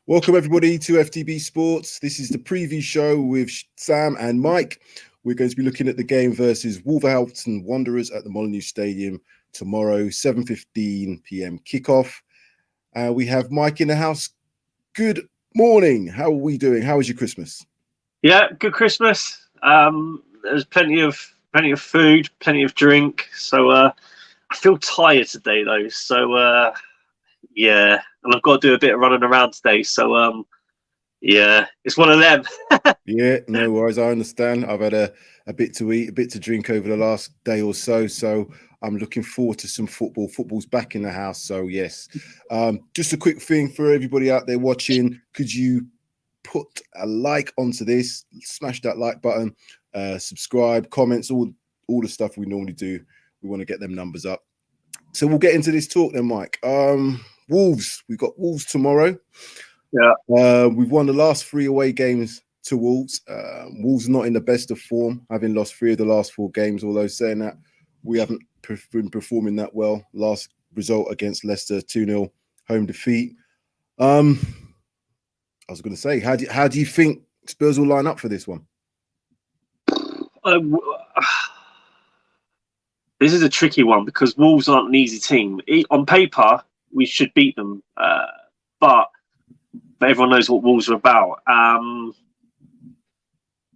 Welcome everybody to FTB Sports. This is the preview show with Sam and Mike. We're going to be looking at the game versus Wolverhampton Wanderers at the Molineux Stadium tomorrow, 7:15 p.m. kickoff. We have Mike in the house. Good morning. How are we doing? How was your Christmas? Yeah, good Christmas. There's plenty of food, plenty of drink. So I feel tired today though. So yeah, and I've got to do a bit of running around today. So yeah, it's one of them. Yeah, no worries. I understand. I've had a bit to eat, a bit to drink over the last day or so. So I'm looking forward to some football. Football's back in the house. So yes, just a quick thing for everybody out there watching. Could you put a like onto this? Smash that like button, subscribe, comments, all the stuff we normally do. We want to get them numbers up. So we'll get into this talk then, Mike. Wolves. We've got Wolves tomorrow. Yeah. We've won the last 3 away games to Wolves. Wolves not in the best of form, having lost 3 of the last 4 games, although saying that we haven't been performing that well. Last result against Leicester, 2-0 home defeat. I was going to say, how do you think Spurs will line up for this one? This is a tricky one because Wolves aren't an easy team. On paper, we should beat them, but everyone knows what Wolves are about.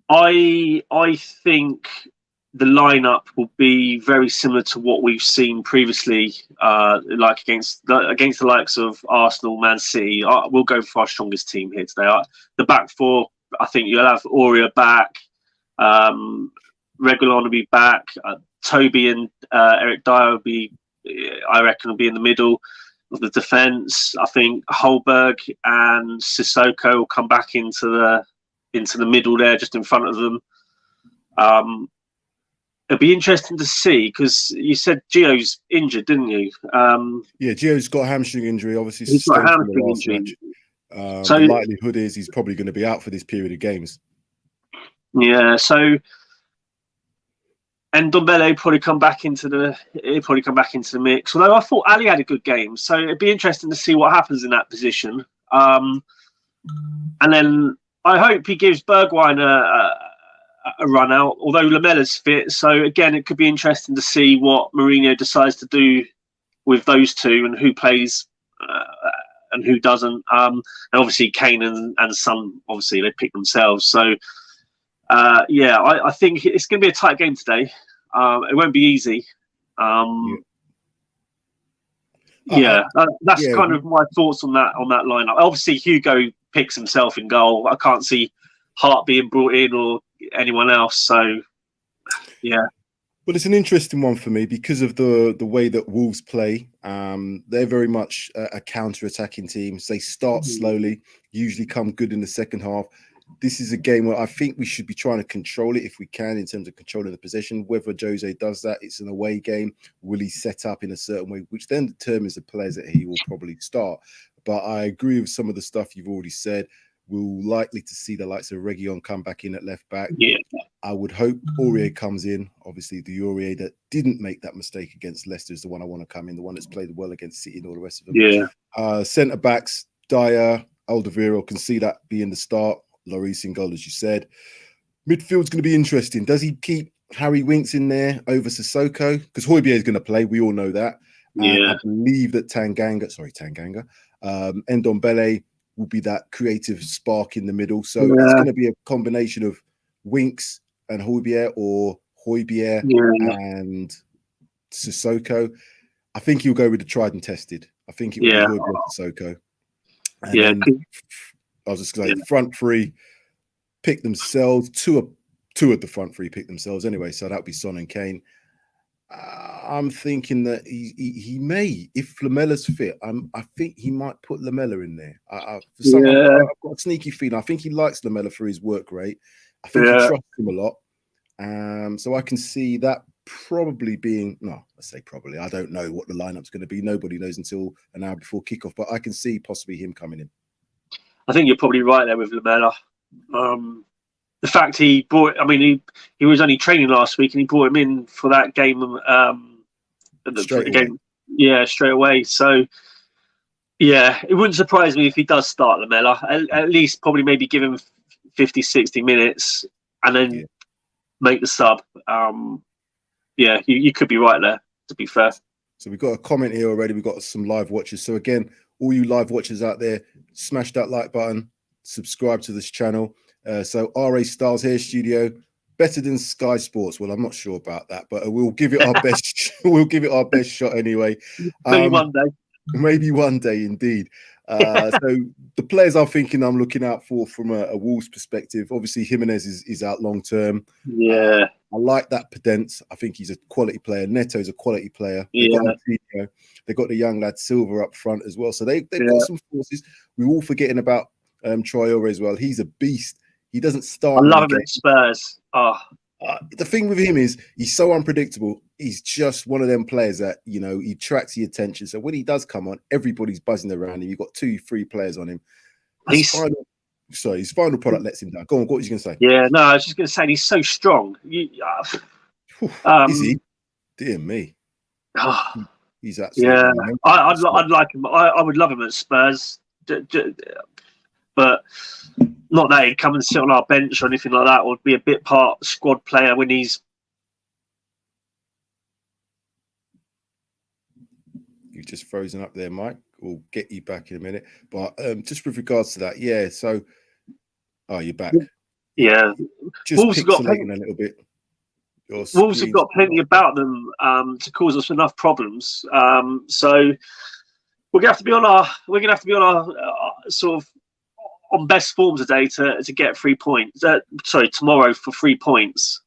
I think the lineup will be very similar to what we've seen previously, like against the likes of Arsenal, Man City. We'll go for our strongest team here today. The back four, I think you'll have Aurier back, Reguilon will be back, Toby and Eric Dyer will be, I reckon, will be in the middle of the defence. I think Holberg and Sissoko will come back into the middle there, just in front of them. It'll be interesting to see because you said Gio's injured, didn't you? Yeah, Gio's got a hamstring injury. Obviously, he's got a hamstring injury. So the likelihood is he's probably going to be out for this period of games. Yeah, so Ndombele probably come back into the mix. Although I thought Ali had a good game, so it'd be interesting to see what happens in that position. And then I hope he gives Bergwijn a run out, although Lamella's fit. So again, it could be interesting to see what Mourinho decides to do with those two and who plays and who doesn't. And obviously Kane and Son, obviously they pick themselves. So yeah, I think it's going to be a tight game today. It won't be easy. That's kind of my thoughts on that lineup. Obviously, Hugo picks himself in goal. I can't see Hart being brought in or anyone else. So, yeah. Well, it's an interesting one for me because of the way that Wolves play. They're very much a counter-attacking team. So they start slowly, usually come good in the second half. This is a game where I think we should be trying to control it if we can in terms of controlling the possession. Whether Jose does that, it's an away game. Will he set up in a certain way, which then determines the players that he will probably start. But I agree with some of the stuff you've already said. We're likely to see the likes of Reguilon come back in at left back. Yeah. I would hope Aurier comes in. Obviously, the Aurier that didn't make that mistake against Leicester is the one I want to come in, the one that's played well against City and all the rest of them. Yeah. Centre backs, Dyer, Alderweireld, can see that being the start. Lloris in goal, as you said. Midfield's going to be interesting. Does he keep Harry Winks in there over Sissoko? Because Højbjerg is going to play. We all know that. Yeah. I believe that Tanganga, Ndombele will be that creative spark in the middle. So it's going to be a combination of Winks and Højbjerg or Højbjerg and Sissoko. I think he'll go with the tried and tested. I think it will be Højbjerg and Sissoko. And then, I was just going to say, front three pick themselves. Two of the front three pick themselves anyway. So that would be Son and Kane. I'm thinking that he may, if Lamella's fit, I think he might put Lamella in there. I've got a sneaky feeling. I think he likes Lamella for his work rate. I think he trusts him a lot. So I can see that probably being, let's say probably. I don't know what the lineup's going to be. Nobody knows until an hour before kickoff, but I can see possibly him coming in. I think you're probably right there with Lamella. The fact he was only training last week and he brought him in for that game. Straight away. So Yeah, it wouldn't surprise me if he does start Lamela. At least probably maybe give him 50, 60 minutes and then make the sub. Yeah, you could be right there, to be fair. So we've got a comment here already. We've got some live watchers. So again, all you live watchers out there, smash that like button, subscribe to this channel. So RA Styles here, studio, better than Sky Sports. Well, I'm not sure about that, but we'll give it our best. We'll give it our best shot anyway. Maybe one day. Maybe one day, indeed. So the players I'm thinking I'm looking out for from a Wolves perspective, obviously Jimenez is out long term. Yeah. I like that Pedence. I think he's a quality player. Neto's a quality player. They've got Moutinho. They've got the young lad Silva up front as well. So they've got some forces. We're all forgetting about Traore as well. He's a beast. He doesn't start. I love him at Spurs. The thing with him is he's so unpredictable. He's just one of them players that, you know, he attracts the attention. So when he does come on, everybody's buzzing around him. You've got 2-3 players on him. His final product lets him down. Go on, what was you going to say? Yeah, no, I was just going to say he's so strong. Is he? Dear me. He's absolutely amazing. I'd like him. I would love him at Spurs, but not that he'd come and sit on our bench or anything like that, or be a bit part squad player when he's. You've just frozen up there, Mike. We'll get you back in a minute. But just with regards to that, yeah. So, you're back. Yeah, just pixelating a little bit. Wolves have got plenty about them to cause us enough problems. So we're gonna have to be on our sort of on best form today to get 3 points. Tomorrow for 3 points.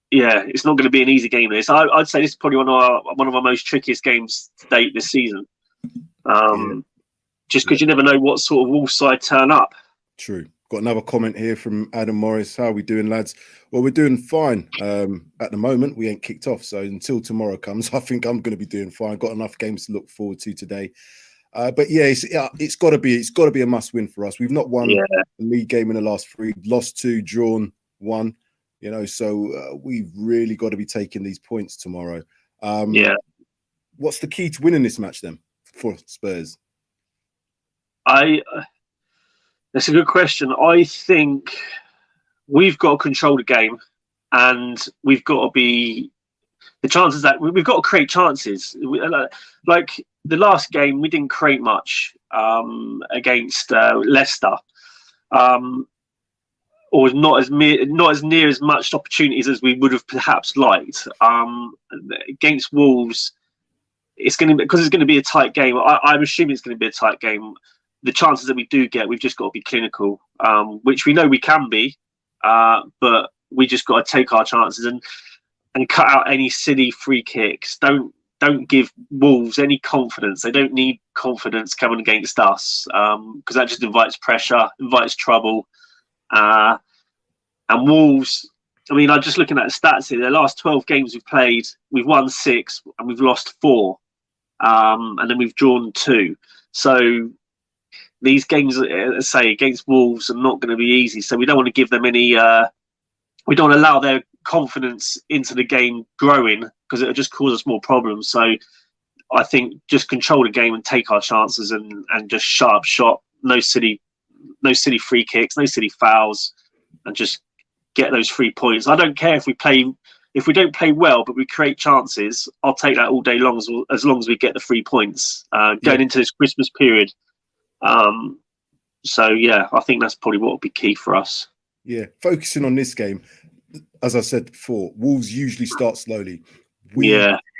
Yeah, it's not going to be an easy game. I'd say this is probably one of our most trickiest games to date this season. Just because you never know what sort of Wolves side turn up. True. Got another comment here from Adam Morris. How are we doing, lads? Well, we're doing fine. At the moment, we ain't kicked off. So until tomorrow comes, I think I'm going to be doing fine. Got enough games to look forward to today. But yeah, it's got to be a must win for us. We've not won a league game in the last 3, lost 2, drawn 1. You know, so we've really got to be taking these points tomorrow. What's the key to winning this match then for Spurs? That's a good question. I think we've got to control the game, and we've got to be the chances that we've got to create chances. Like the last game, we didn't create much against Leicester, or not as near as much opportunities as we would have perhaps liked. Against Wolves, it's going to be a tight game. I'm assuming it's going to be a tight game. The chances that we do get, we've just got to be clinical, which we know we can be, but we just got to take our chances and cut out any silly free kicks. Don't give Wolves any confidence. They don't need confidence coming against us, because that just invites pressure, invites trouble. And Wolves, I mean, I'm just looking at the stats here. The last 12 games we've played, we've won 6 and we've lost 4, and then we've drawn 2. So these games, say, against Wolves are not going to be easy. So we don't want to give them any. We don't want to allow their confidence into the game growing, because it'll just cause us more problems. So I think just control the game and take our chances and just sharp shot. No silly free kicks, no silly fouls, and just get those 3 points. I don't care if we don't play well, but we create chances. I'll take that all day long, as long as we get the 3 points going into this Christmas period. So yeah, I think that's probably what will be key for us. Yeah, focusing on this game, as I said before, Wolves usually start slowly. We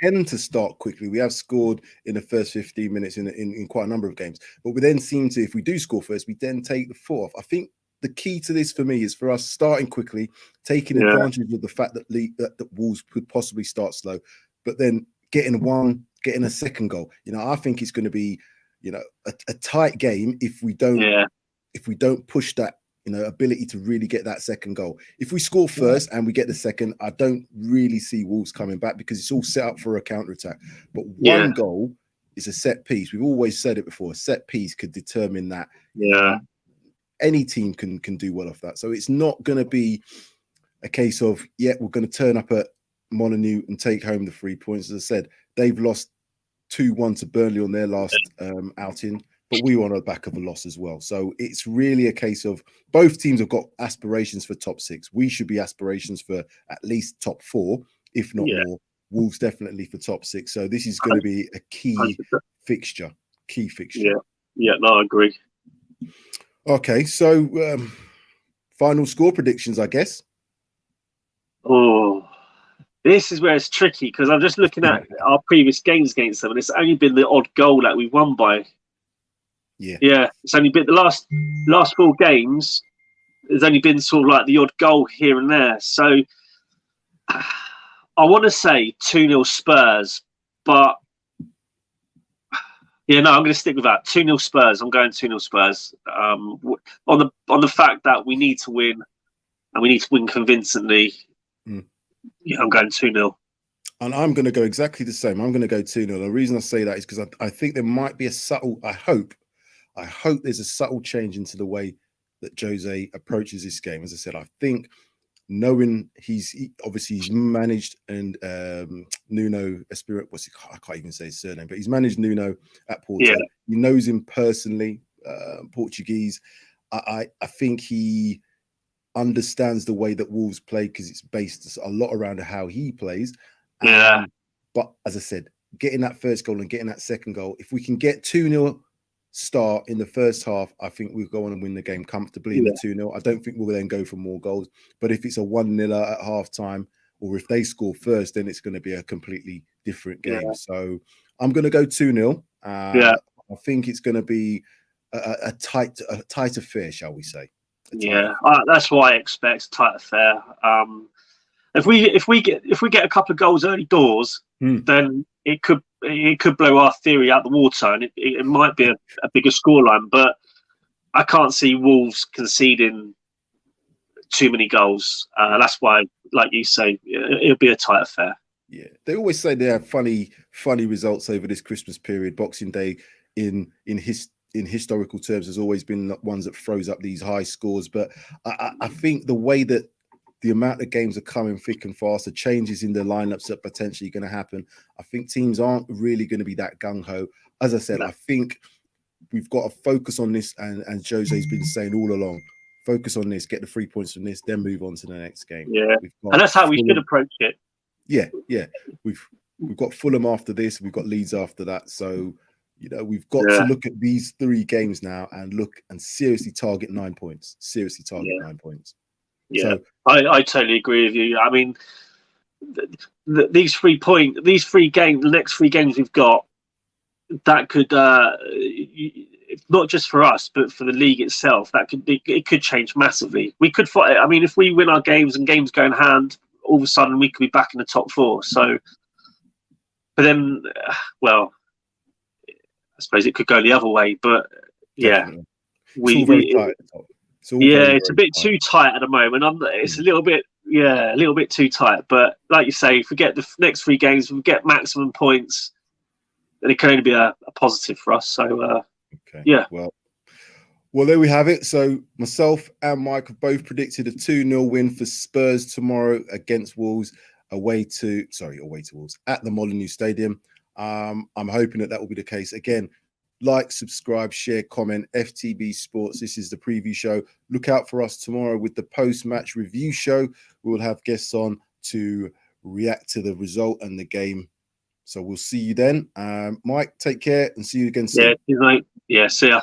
tend to start quickly. We have scored in the first 15 minutes in quite a number of games, but we then seem to, if we do score first, we then take the foot off. I think the key to this for me is for us starting quickly, taking advantage of the fact that Wolves could possibly start slow, but then getting a second goal. You know, I think it's going to be, you know, a tight game if we don't push that, you know, ability to really get that second goal. If we score first and we get the second, I don't really see Wolves coming back, because it's all set up for a counter-attack. But one goal is a set piece. We've always said it before. A set piece could determine that. Any team can do well off that. So it's not going to be a case of, we're going to turn up at Molineux and take home the 3 points. As I said, they've lost 2-1 to Burnley on their last outing, but we were on the back of a loss as well. So it's really a case of both teams have got aspirations for top 6. We should be aspirations for at least top 4, if not more. Wolves definitely for top 6. So this is going to be a key fixture. Yeah, no, I agree. Okay, so final score predictions, I guess. Oh, this is where it's tricky because I'm just looking at our previous games against them, and it's only been the odd goal that we've won by. Yeah, it's only been the last 4 games. There's only been sort of like the odd goal here and there. So I want to say 2-0 Spurs, but yeah, no, I'm going to stick with that. 2-0 Spurs. I'm going 2-0 Spurs. On the fact that we need to win, and we need to win convincingly. Yeah, I'm going 2-0. And I'm going to go exactly the same. I'm going to go 2-0. The reason I say that is because I think there might be a subtle, I hope there's a subtle change into the way that Jose approaches this game. As I said, I think knowing he's managed and Nuno Espirito, I can't even say his surname, but he's managed Nuno at Porto. Yeah. He knows him personally, Portuguese. I think he understands the way that Wolves play because it's based a lot around how he plays. But as I said, getting that first goal and getting that second goal, if we can get 2-0 start in the first half, I think we'll go on and win the game comfortably in the 2-0. I don't think we'll then go for more goals. But if it's a 1-0 at half time, or if they score first, then it's going to be a completely different game. So I'm going to go 2-0. I think it's going to be a tight affair, shall we say? That's what I expect. Tight affair. If we get a couple of goals early doors, then it could blow our theory out the water, and it might be a bigger scoreline. But I can't see Wolves conceding too many goals. That's why, like you say, it'll be a tight affair. Yeah, they always say they have funny results over this Christmas period. Boxing Day, in historical terms, has always been the ones that throws up these high scores. But I think the way that the amount of games are coming thick and fast, the changes in the lineups that potentially going to happen, I think teams aren't really going to be that gung-ho. As I said, I think we've got to focus on this, and Jose's been saying all along, focus on this, get the 3 points from this, then move on to the next game. Yeah, and that's how we should approach it. Yeah. We've got Fulham after this, we've got Leeds after that. So, we've got to look at these 3 games now and look and seriously target 9 points. Seriously target 9 points. Yeah, so, I totally agree with you. I mean, these 3 games, the next 3 games we've got, that could not just for us, but for the league itself, it could change massively. We could fight. I mean, if we win our games and games go in hand, all of a sudden we could be back in the top 4. So, but then, well, I suppose it could go the other way. But definitely. It's all very tight at the top. It's a bit too tight at the moment. It's a little bit too tight. But like you say, if we get the next 3 games, if we get maximum points, then it can only be a positive for us. So, Well, there we have it. So myself and Mike have both predicted a 2-0 win for Spurs tomorrow against Wolves, away to Wolves at the Molineux Stadium. I'm hoping that will be the case. Again, like, subscribe, share, comment. FTB Sports. This is the preview show. Look out for us tomorrow with the post-match review show. We will have guests on to react to the result and the game. So we'll see you then. Mike, take care and see you again soon. Yeah, see ya.